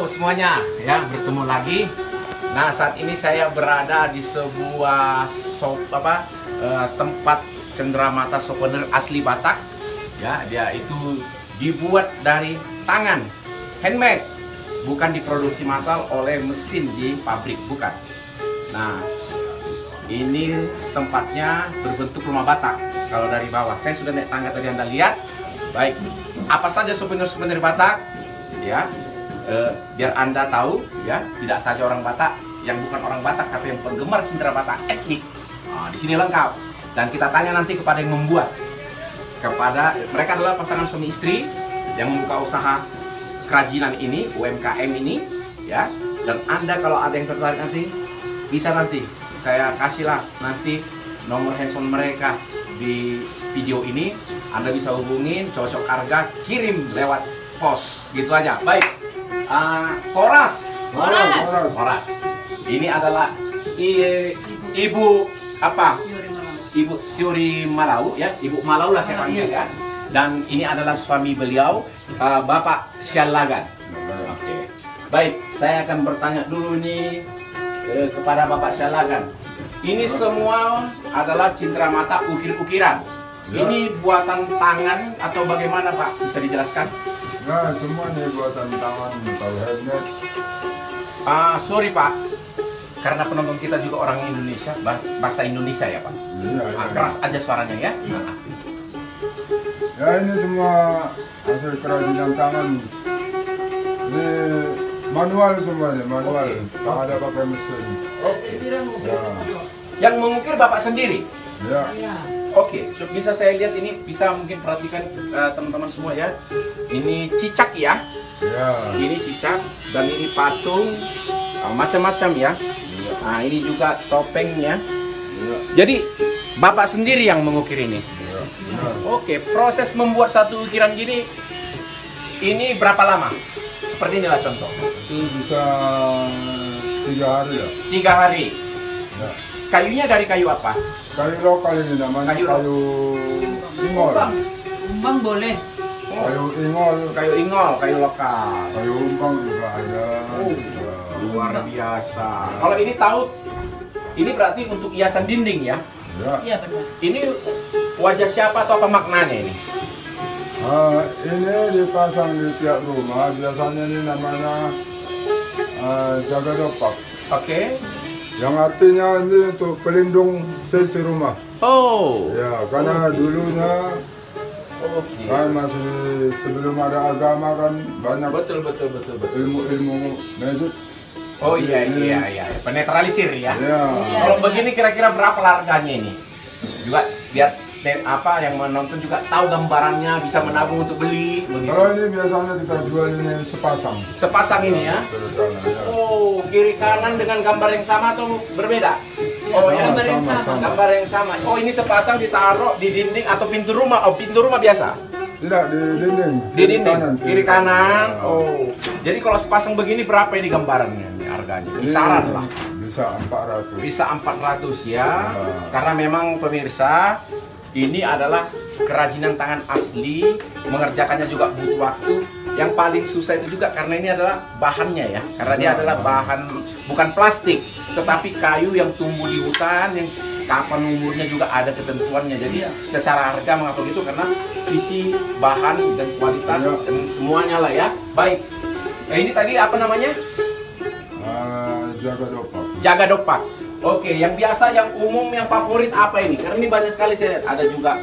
semuanya, ya bertemu lagi. Nah, saat ini saya berada di sebuah tempat cenderamata souvenir asli Batak. Ya, dia itu dibuat dari tangan, handmade, bukan diproduksi massal oleh mesin di pabrik, bukan. Nah, ini tempatnya berbentuk rumah Batak. Kalau dari bawah, saya sudah naik tangga tadi, Anda lihat. Baik, apa saja souvenir-souvenir Batak, ya, biar Anda tahu, ya, tidak saja orang Batak, yang bukan orang Batak tapi yang penggemar cindera Batak etnik. Nah, di sini lengkap. Dan kita tanya nanti kepada yang membuat. Kepada mereka adalah pasangan suami istri yang membuka usaha kerajinan ini, UMKM ini, ya. Dan Anda kalau ada yang tertarik nanti bisa nanti saya kasihlah nanti nomor handphone mereka di video ini. Anda bisa hubungin, cocok harga, kirim lewat pos, gitu aja. Baik. Horas. Ini adalah ibu apa? Ibu Tiuri Malau, ya. Ibu Malau lah saya panggil, ya. Dan ini adalah suami beliau, Bapak Syalagan. Oke. Baik, saya akan bertanya dulu nih kepada Bapak Syalagan. Ini semua adalah cenderamata ukir-ukiran. Ya. Ini buatan tangan atau bagaimana, Pak? Bisa dijelaskan? Nah, semuanya buatan tangan atau handmade. Sorry Pak, karena penonton kita juga orang Indonesia, bahasa Indonesia ya Pak. Iya. Keras aja suaranya ya. Ya, ini semua hasil kerajinan tangan. Ini manual semuanya, manual. Tak ada pakai mesin. Ya. Yang mengukir Bapak sendiri? Ya. Oke, bisa saya lihat ini, bisa mungkin perhatikan teman-teman semua ya. Ini cicak ya. Ya. Ini cicak dan ini patung, macam-macam ya. Nah, ini juga topengnya. Ya. Jadi Bapak sendiri yang mengukir ini. Ya. Benar. Oke, proses membuat satu ukiran gini ini berapa lama? Seperti inilah contoh. Itu bisa 3 hari ya. 3 hari. Ya. Kayunya dari kayu apa? Kayu lokal ini namanya, Kayu kayu ingol. Umbang boleh. Kayu ingol, Kayu ingol, kayu lokal. kayu umbang juga ada. Ya. Luar biasa. Kalau ini tahu, ini berarti untuk hiasan dinding ya? Ya. Iya benar. Ini wajah siapa atau apa maknanya ini? Ini dipasang di tiap rumah. Biasanya ini namanya jaga dopak. Oke. Yang artinya ini untuk pelindung sisi rumah. Oh. Ya, karena dulunya Oke. kan masih sebelum ada agama kan banyak Betul. ilmu-ilmu magic. Oh iya. Penetralisir ya. Ya. Kalau begini kira-kira berapa harganya ini? Juga biar apa yang menonton juga tahu gambarannya, bisa menabung untuk beli begitu. Kalau ini biasanya kita jual ini sepasang. Sepasang ini ya. Oh, kiri kanan dengan gambar yang sama atau berbeda? Oh ya, Gambar yang sama. gambar yang sama. Oh, ini sepasang ditaruh di dinding atau pintu rumah? Oh, pintu rumah biasa. Tidak, di dinding. Di dinding, kiri kanan. Oh, jadi kalau sepasang begini berapa ini gambarannya? Ini harganya? Kisaran lah. Bisa 400. Bisa 400 ya. Karena memang pemirsa, ini adalah kerajinan tangan asli, mengerjakannya juga butuh waktu. Yang paling susah itu juga karena ini adalah bahannya ya. Karena dia adalah bahan bukan plastik, tetapi kayu yang tumbuh di hutan, yang kapan umurnya juga ada ketentuannya. Jadi secara harga mengapa gitu, karena sisi bahan dan kualitas dan semuanya lah ya. Baik. Nah, ini tadi apa namanya? Jaga dopak. Jaga dopak. Oke, yang biasa, yang umum, yang favorit apa ini? Karena ini banyak sekali saya lihat. Ada juga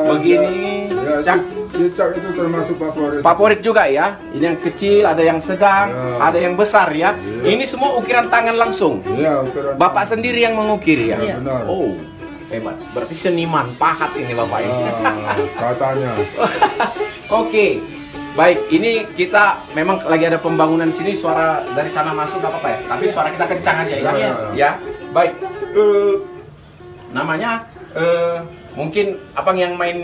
begini. Ya, cicak itu termasuk favorit. Favorit juga ya. Ini yang kecil, ada yang sedang, Ya. ada yang besar ya. Ini semua ukiran tangan langsung. Iya, ukuran. Bapak sendiri yang mengukir ya. Ya, benar. Oh, hebat. Berarti seniman pahat ini Bapak ini. Katanya. Oke. Baik, ini kita memang lagi ada pembangunan sini, suara dari sana masuk nggak apa-apa ya. Tapi suara kita kencang aja ya. Iya. Ya. Baik. Namanya mungkin abang yang main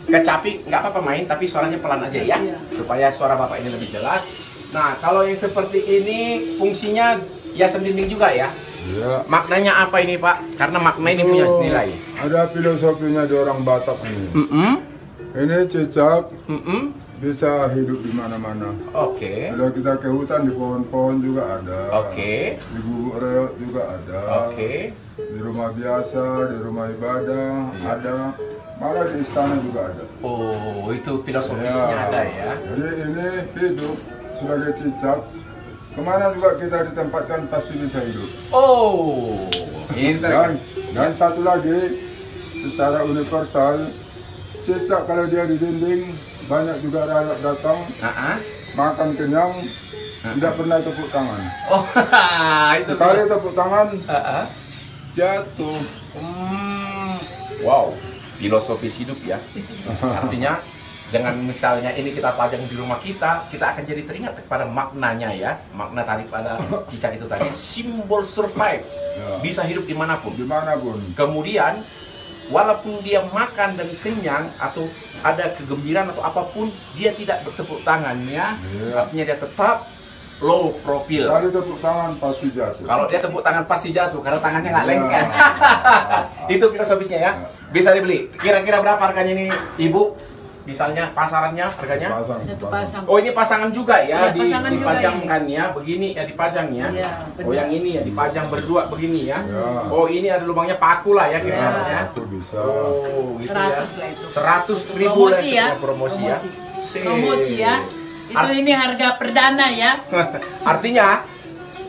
kecapi nggak apa-apa main, tapi suaranya pelan aja ya, supaya suara Bapak ini lebih jelas. Nah, kalau yang seperti ini fungsinya hiasan dinding juga ya. Iya. Maknanya apa ini Pak? Karena makna ini punya nilai. Ada filosofinya di orang Batak ini. Ini cicak bisa hidup di mana-mana. Oke. Kalau kita ke hutan, di pohon-pohon juga ada. Oke. Di gubuk reot juga ada. Oke. Di rumah biasa, di rumah ibadah Iya. ada. Malah di istana juga ada. Oh, itu filosofisnya ada ya. Jadi ini hidup sebagai cicak. Kemana juga kita ditempatkan pasti bisa hidup. Oh, ini Dan satu lagi, secara universal, cicak kalau dia di dinding, banyak juga rakyat datang, makan kenyang, tidak pernah tepuk tangan. Oh, itu Sekali tepuk tangan, Ah, ah. jatuh. Wow, filosofis hidup ya. Artinya dengan misalnya ini kita pajang di rumah kita akan jadi teringat kepada maknanya ya. Makna daripada cicak itu tadi, simbol survive. Ya. Bisa hidup dimanapun. Dimanapun. Kemudian, walaupun dia makan dan kenyang atau ada kegembiraan atau apapun, dia tidak bertepuk tangan ya. Iya. Artinya dia tetap low profile. Sekali tepuk tangan pasti jatuh. Kalau dia tepuk tangan pasti jatuh karena tangannya nggak lengket. Ya. Itu filosofisnya ya. Bisa dibeli. Kira-kira berapa harganya nih, Ibu? Misalnya pasarannya harganya? Satu pasang. Oh, ini pasangan juga ya, Iya, pasangan juga dipajangkan ya, begini ya dipajangnya. Iya, Oh, yang ini ya dipajang berdua begini ya. Ya. Oh, ini ada lubangnya paku lah ya kira-kira Ya. ya. Aku bisa. Oh, gitu ya. 100 lah itu. 100.000 Promosi lah ya. semua promosi ya. Sip. Promosi ya. Itu ini harga perdana ya. Artinya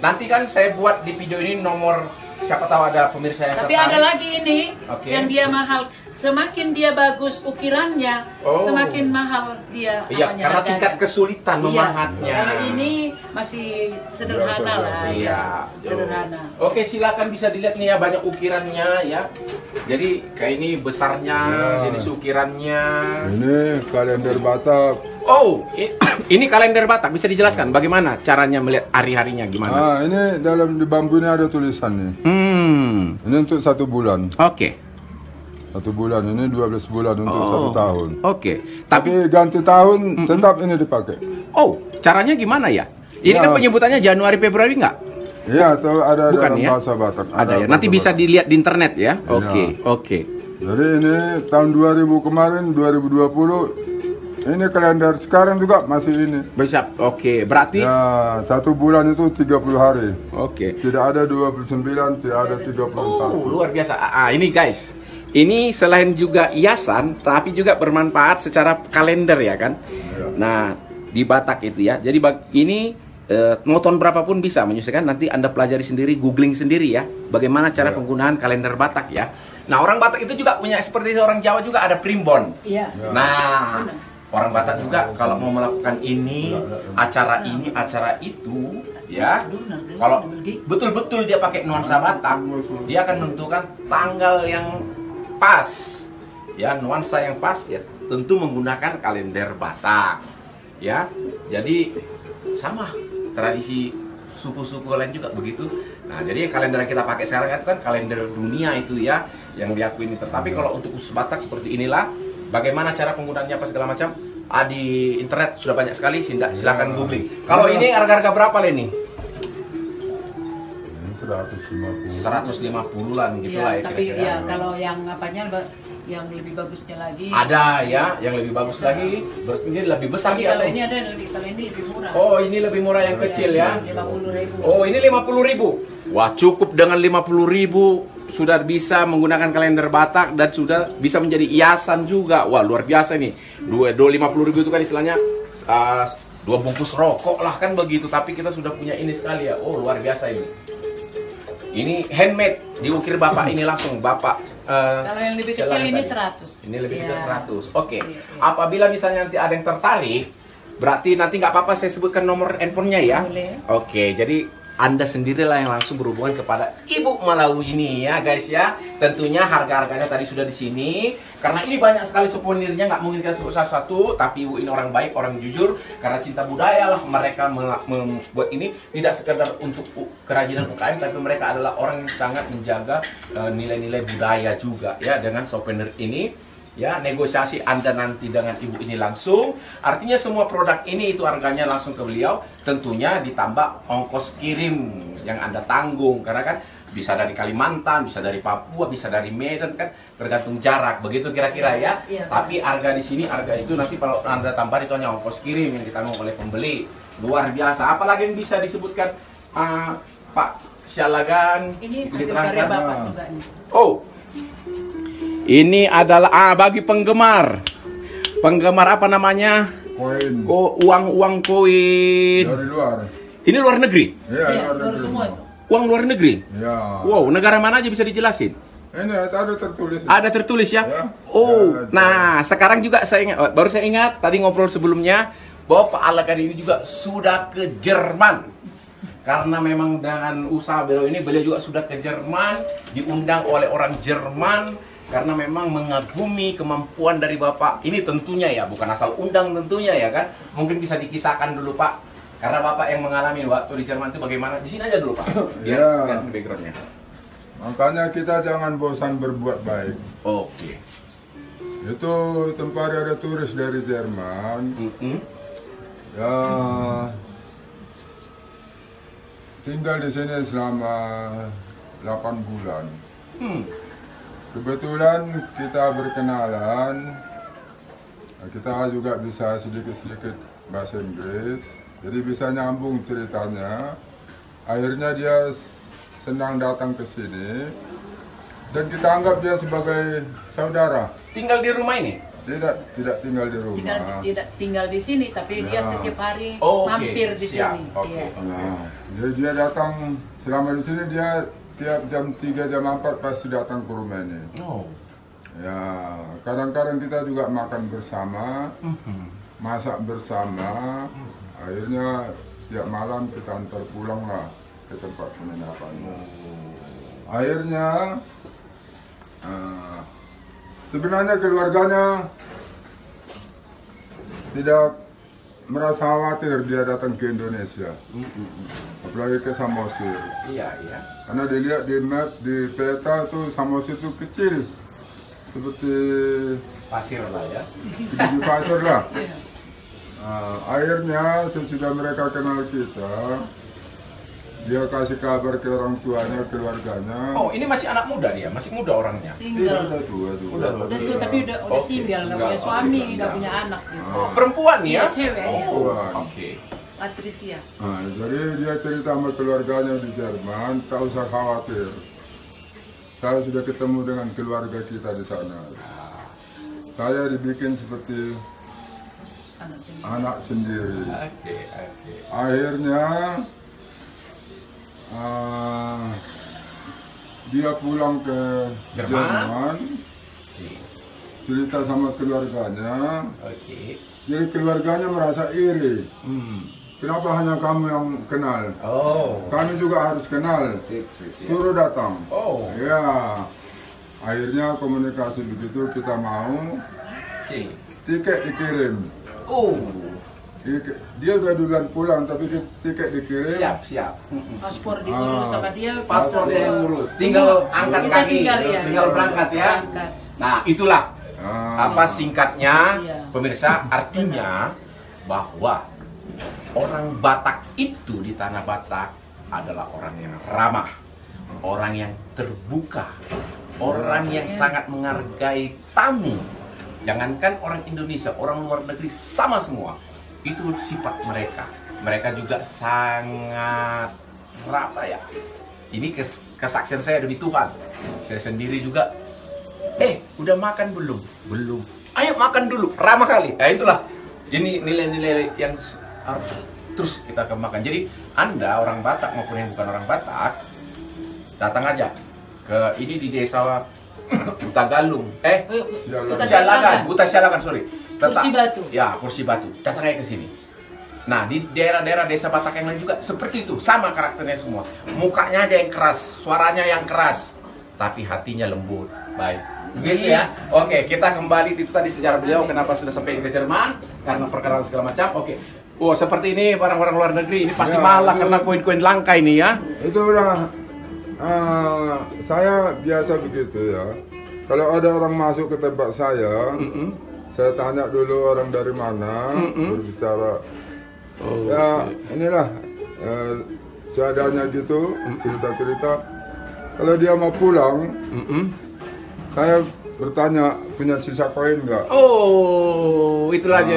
nanti kan saya buat di video ini nomor, siapa tahu ada pemirsa yang Tapi tertarik. ada lagi ini Oke. yang dia mahal. Semakin dia bagus ukirannya, Oh. semakin mahal dia. Iya, apanya, karena harganya. tingkat kesulitan Iya. memahatnya. Kalau ini masih sederhana Biasa, lah Iya. ya. Sederhana. Oke, silakan bisa dilihat nih ya, banyak ukirannya ya. Jadi kayak ini besarnya, Ya. jenis ukirannya. Ini kalender Batak. Oh, ini kalender Batak. Bisa dijelaskan bagaimana caranya melihat hari-harinya gimana? Ah, ini dalam di bambu ini ada tulisan nih. Ini untuk 1 bulan. Oke. 1 bulan ini 12 bulan untuk 1 tahun. Oke. Tapi ganti tahun tetap ini dipakai. Oh, caranya gimana ya? Ini kan Ya. penyebutannya Januari Februari nggak? Iya, atau ada Bukan dalam ya? bahasa Batak. Ada ya. Nanti bahasa bisa Batak. dilihat di internet ya. Oke, Ya. oke. Jadi ini tahun 2000 kemarin 2020 ini kalender sekarang juga masih ini. Bisa. Oke, berarti Ya, 1 bulan itu 30 hari. oke. Tidak ada 29, tidak ada 31. Oh, luar biasa. Ini guys. Ini selain juga hiasan, tapi juga bermanfaat secara kalender ya kan. Ya. Nah, di Batak itu ya. Jadi ini mau tahun berapapun bisa menyesuaikan. Nanti Anda pelajari sendiri, googling sendiri ya. Bagaimana cara Ya. penggunaan kalender Batak ya. Nah, orang Batak itu juga punya seperti orang Jawa juga ada primbon. Iya. Ya. Nah, orang Batak juga kalau mau melakukan ini, acara ini, acara itu, ya. Kalau betul-betul dia pakai nuansa Batak, dia akan menentukan tanggal yang pas, ya, nuansa yang pas, ya, tentu menggunakan kalender Batak, ya. Jadi sama tradisi suku-suku lain juga begitu. Nah, jadi kalender yang kita pakai sekarang itu kan kalender dunia itu ya, yang diakui ini. Tetapi kalau untuk khusus Batak seperti inilah, bagaimana cara penggunaannya apa segala macam, di internet sudah banyak sekali, silakan googling. Kalau ini harga-harga berapa lah ini? Ini 150. 150-an gitu Iya, lah ya tapi kira-kira. ya kalau yang apanya yang lebih bagusnya lagi. Ada ya, yang lebih bagus lagi, berarti ini lebih besar Jadi dia kalau atau? ini ada kalau ini lebih murah. Oh, ini lebih murah yang kecil ya. 50.000. Oh, ini 50.000. Wah, cukup dengan 50.000 sudah bisa menggunakan kalender Batak dan sudah bisa menjadi hiasan juga. Wah, luar biasa nih. 50.000 itu kan istilahnya 2 bungkus rokok lah kan begitu. Tapi kita sudah punya ini sekali ya. Oh, luar biasa ini. Ini handmade, diukir Bapak ini langsung Bapak. Kalau yang lebih kecil silakan ini tadi. 100. Ini lebih kecil Ya. 100. Oke. Iya, iya. Apabila misalnya nanti ada yang tertarik, berarti nanti nggak apa-apa saya sebutkan nomor handphonenya ya. Boleh. Oke, jadi Anda sendirilah yang langsung berhubungan kepada Ibu Malawi ini ya guys ya. Tentunya harga-harganya tadi sudah di sini. Karena ini banyak sekali souvenirnya, nggak mungkin kita sebut satu-satu. Tapi Ibu ini orang baik, orang jujur. Karena cinta budaya lah mereka membuat ini. Tidak sekedar untuk kerajinan UKM, tapi mereka adalah orang yang sangat menjaga nilai-nilai budaya juga ya dengan souvenir ini. Ya, negosiasi Anda nanti dengan ibu ini langsung. Artinya semua produk ini itu harganya langsung ke beliau. Tentunya ditambah ongkos kirim yang Anda tanggung. Karena kan Bisa dari Kalimantan, bisa dari Papua, bisa dari Medan kan, tergantung jarak. Begitu kira-kira ya. Iya, Tapi harga di sini, harga itu nanti kalau Anda tambah itu hanya ongkos kirim yang ditanggung oleh pembeli. Luar biasa. Apalagi yang bisa disebutkan Pak Sialagan? Ini hasil karya Bapak juga nih. Oh, ini adalah bagi penggemar apa namanya? Koin Uang koin. dari luar. Ini luar negeri? Iya, Iya, luar baru negeri. semua itu. Uang luar negeri? Ya. Wow, negara mana aja bisa dijelasin? Ini ada tertulis. Ada tertulis ya? Ya. Oh, Ya, nah sekarang juga saya ingat, baru saya ingat tadi ngobrol sebelumnya bahwa Pak Alagan ini juga sudah ke Jerman. Karena memang dengan usaha beliau ini, beliau juga sudah ke Jerman, diundang oleh orang Jerman karena memang mengagumi kemampuan dari Bapak. Ini tentunya ya, bukan asal undang tentunya ya kan. Mungkin bisa dikisahkan dulu Pak. Karena Bapak yang mengalami waktu di Jerman itu bagaimana? Di sini aja dulu Pak. Biar Ya. lihat backgroundnya. Makanya kita jangan bosan berbuat baik. Oke. Itu tempat ada turis dari Jerman. Ya, tinggal di sini selama 8 bulan. Kebetulan kita berkenalan. Kita juga bisa sedikit-sedikit bahasa Inggris. Jadi bisa nyambung ceritanya. Akhirnya dia senang datang ke sini. Dan kita anggap dia sebagai saudara. Tinggal di rumah ini? Tidak tinggal di rumah. Tidak tinggal di sini, tapi dia Ya. setiap hari Oke, mampir di siap. sini. Oke. Iya. Nah, dia datang selama di sini, dia tiap jam 3 jam 4 pasti datang ke rumah ini. Oh. Ya, kadang-kadang kita juga makan bersama, masak bersama. Akhirnya tiap malam kita antar pulang lah ke tempat penginapan. Akhirnya sebenarnya keluarganya tidak merasa khawatir dia datang ke Indonesia, apalagi ke Samosir. Iya, iya. Karena dilihat di map, di peta itu Samosir itu kecil, seperti Pasir lah ya. di pasar lah. Iya. Akhirnya sesudah mereka kenal kita, dia kasih kabar ke orang tuanya, keluarganya. Oh, ini masih anak muda dia, masih muda orangnya. Tidak Single. udah tua tuh. Udah tua. Udah tuh, tapi udah Oke, single, nggak single. punya suami, Oke, nggak siap. punya anak gitu. Oh, perempuan ya? Iya, cewek, iya. Oh, oke. Patricia. Nah, jadi dia cerita sama keluarganya di Jerman, tak usah khawatir. Saya sudah ketemu dengan keluarga kita di sana. Saya dibikin seperti Anak sendiri. anak sendiri. Oke, oke. Akhirnya dia pulang ke Jerman. Jerman, cerita sama keluarganya. Oke. Jadi keluarganya merasa iri. Kenapa hanya kamu yang kenal? Oh. Kami juga harus kenal. Sip, sip, ya. Suruh datang. Oh. Ya. Akhirnya komunikasi begitu, kita mau. Oke. Tiket dikirim. Oh. Dia udah duluan pulang, tapi tiket dikirim. Siap, siap. Paspor diurus sama dia. Paspornya yang semua. ngurus. Tinggal angkat Kita kaki. tinggal, ya. Tinggal berangkat ya. Berangkat. Nah, itulah Ah. apa singkatnya, Iya. pemirsa, artinya bahwa orang Batak itu di tanah Batak adalah orang yang ramah, orang yang terbuka, orang yang sangat menghargai tamu. Jangankan orang Indonesia, orang luar negeri sama semua. Itu sifat mereka. Mereka juga sangat apa ya? Ini kesaksian saya demi Tuhan. Saya sendiri juga. Udah makan belum? Belum. Ayo makan dulu. Ramah kali. Nah, itulah. Ini nilai-nilai yang terus kita akan makan. Jadi Anda orang Batak maupun yang bukan orang Batak, datang aja ke ini di desa Utagalung. Buta Sialagan, sorry. Kursi Batu. Ya, Kursi Batu. Datang aja ke sini. Nah, di daerah-daerah desa Batak yang lain juga seperti itu, sama karakternya semua. Mukanya aja yang keras, suaranya yang keras, tapi hatinya lembut, baik. Begitu ya. Oke, kita kembali itu tadi sejarah beliau kenapa sudah sampai ke Jerman karena perkenalan segala macam. Oke. Oh, seperti ini barang-barang luar negeri ini pasti Ya, mahal lah itu- karena koin-koin langka ini ya. Itu udah saya biasa begitu ya. Kalau ada orang masuk ke tempat saya tanya dulu orang dari mana, berbicara. Ya inilah seadanya gitu, cerita-cerita. kalau dia mau pulang, saya bertanya punya sisa koin nggak? Oh, itulah aja.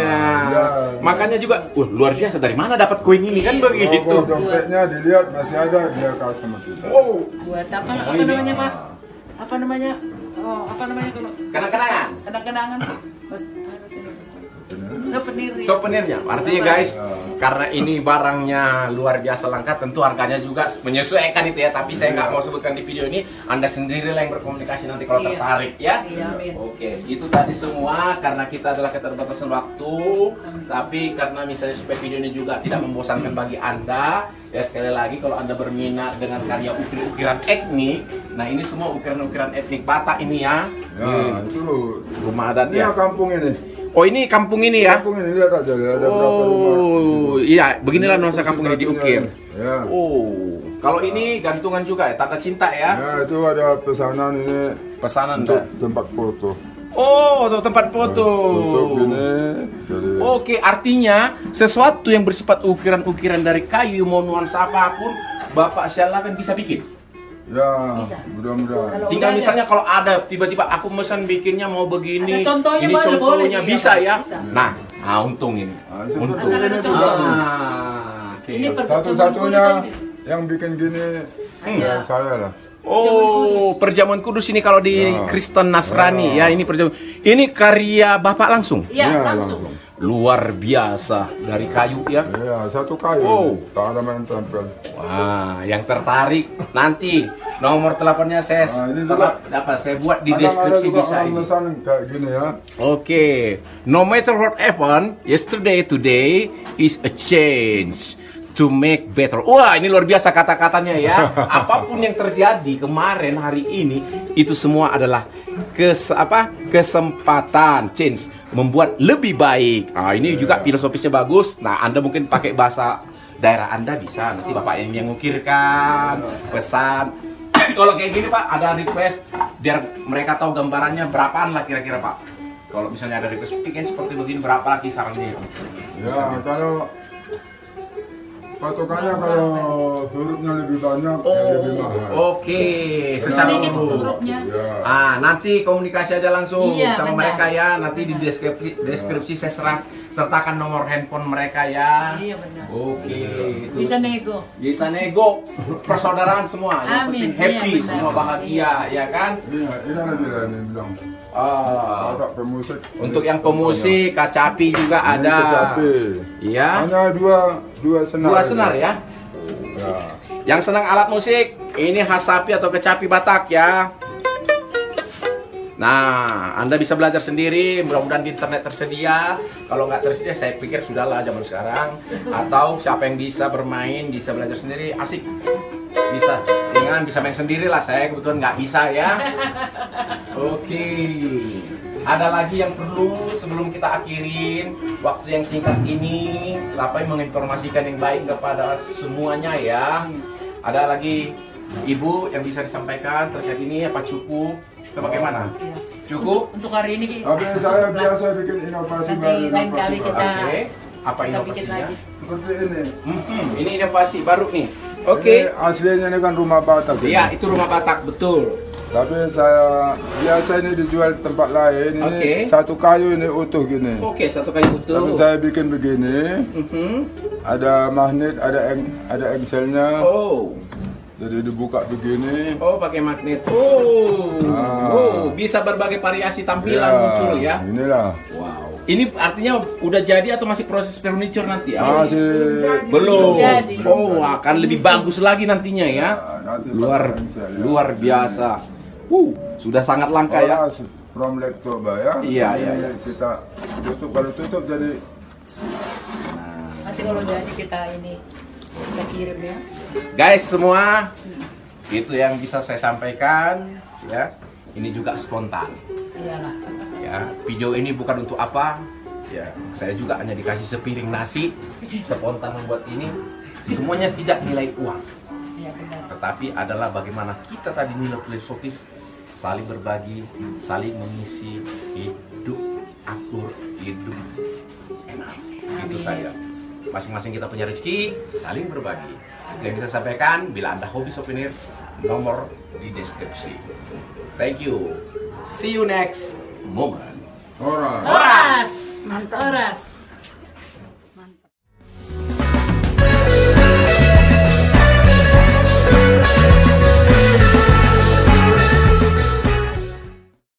Ya. Makanya juga, luar biasa dari mana dapat koin ini kan begitu. Kalau dompetnya dilihat masih ada, dia kasih sama kita. Oh, Buat apa namanya Pak? Apa namanya? Oh, apa namanya kalau? Kenang-kenangan. Kenang-kenangan. Souvenir. Souvenirnya, artinya guys, karena ini barangnya luar biasa langka, tentu harganya juga menyesuaikan itu ya. Tapi saya nggak mau sebutkan di video ini. Anda sendirilah yang berkomunikasi nanti kalau tertarik ya. Iya, amin. Oke, itu tadi semua karena kita adalah keterbatasan waktu. Tapi karena misalnya supaya video ini juga tidak membosankan bagi Anda, ya sekali lagi kalau Anda berminat dengan karya ukiran etnik, nah ini semua ukiran-ukiran etnik Batak ini ya. Ya, itu Rumah adat ini ya. kampung ini. Oh ini kampung ini ya? Kampung ini lihat aja, ada berapa rumah. Oh iya, beginilah nuansa kampung ini diukir. Ya. Oh, kalau ini gantungan juga ya, tanda cinta ya? Ya, itu ada pesanan ini Pesanan untuk dah. tempat foto. Oh, untuk tempat foto. Tutup gini. Jadi, Oke, artinya sesuatu yang bersifat ukiran-ukiran dari kayu mau nuansa apapun, Bapak Syalla kan bisa bikin. ya, Bisa. mudah-mudahan. Kalau Tinggal udah misalnya kalau ada tiba-tiba aku pesan bikinnya mau begini, Ada contohnya, ini boleh, contohnya boleh, bisa iya, ya. bisa. Nah, untung ini. Seperti Untung. Asal ada ini contoh. juga. Oke. Ini Satu-satunya yang bikin gini ya saya lah. Oh, Perjamuan Kudus ini kalau di Ya. Kristen Nasrani ya, ini perjamuan. Ini karya Bapak langsung. Iya, Ya, langsung. Luar biasa dari kayu ya. Ya, satu kayu. Wow. Tak ada main tempel. Wah, yang tertarik nanti nomor teleponnya saya ini juga. saya buat di Kadang deskripsi ada juga bisa orang ini. pesan kayak gini ya. Oke, no matter what happened, yesterday, today is a change to make better. Wah, ini luar biasa kata-katanya ya. Apapun yang terjadi kemarin, hari ini, itu semua adalah kesempatan, change, membuat lebih baik. Ah, ini juga filosofisnya bagus. Nah, Anda mungkin pakai bahasa daerah Anda bisa. Nanti Bapak yang mengukirkan, pesan. Kalau kayak gini Pak, ada request biar mereka tahu gambarannya berapaan lah kira-kira Pak. Kalau misalnya ada request bikin seperti begini berapa kisarannya? Ya, kalau patokannya kalau hurufnya lebih banyak ya lebih mahal. Oke, secara Sedikit umum. hurufnya. Ya. Nanti komunikasi aja langsung Iya, sama benar. mereka ya. Nanti di deskripsi saya sertakan nomor handphone mereka ya. Iya, benar. Oke, itu. Bisa nego. Bisa nego, persaudaraan semua. Yang Amin. penting happy, Iya, benar. semua bahagia, ya kan? Ini ada ini bilang. Ah, Ada pemusik. untuk yang pemusik, kacapi juga Ini ada. kecapi. Iya. Hanya dua senar. Dua senar ya. Ya. Yang senang alat musik, ini hasapi atau kecapi Batak ya. Nah, Anda bisa belajar sendiri, mudah-mudahan di internet tersedia. Kalau nggak tersedia, saya pikir sudahlah zaman sekarang. Atau siapa yang bisa bermain, bisa belajar sendiri, asik. Bisa, dengan bisa main sendiri lah. Saya kebetulan nggak bisa ya. Oke. Ada lagi yang perlu sebelum kita akhirin waktu yang singkat ini, Lapai menginformasikan yang baik kepada semuanya ya. Ada lagi Ibu yang bisa disampaikan terkait ini apa cukup? Atau bagaimana? Iya. Cukup? Untuk hari ini. Tapi saya biasa bikin inovasi Nanti baru. lain inovasi kali baru. kita- Oke. Apa Kita bikin inovasinya? lagi. Seperti ini. Ini inovasi baru nih. Oke. Ini aslinya ini kan rumah Batak. ini. Iya, itu rumah Batak betul. Tapi saya biasa ini dijual di tempat lain. Ini Oke. satu kayu ini utuh gini. Oke, satu kayu utuh. Tapi saya bikin begini. Mhm. Ada magnet, ada engselnya. Oh. Jadi dibuka begini. Oh, pakai magnet. Oh. Ah. Oh, bisa berbagai variasi tampilan Ya, muncul ya. Inilah. Wow. Ini artinya udah jadi atau masih proses furniture nanti ya? Masih Belum. Jadi. Oh, akan lebih bagus lagi nantinya ya. nanti Luar pakai engsel, ya. luar biasa. Sudah sangat langka ya. From Lektoba ya. Iya, Ini iya, iya. Kita tutup, kalau tutup jadi Nanti kalau jadi kita kirim ya. Guys semua, itu yang bisa saya sampaikan ya. Ini juga spontan. Iyalah. Ya, video ini bukan untuk apa. Ya, saya juga hanya dikasih sepiring nasi, spontan membuat ini. Semuanya tidak nilai uang, Iya benar. tetapi adalah bagaimana kita tadi nilai filosofis saling berbagi, saling mengisi hidup akur, hidup enak. Itu Amin. saya. Masing-masing kita punya rezeki, saling berbagi. Itu yang bisa saya sampaikan. Bila Anda hobi souvenir, nomor di deskripsi. Thank you. See you next moment. Alright. Oras. Oras.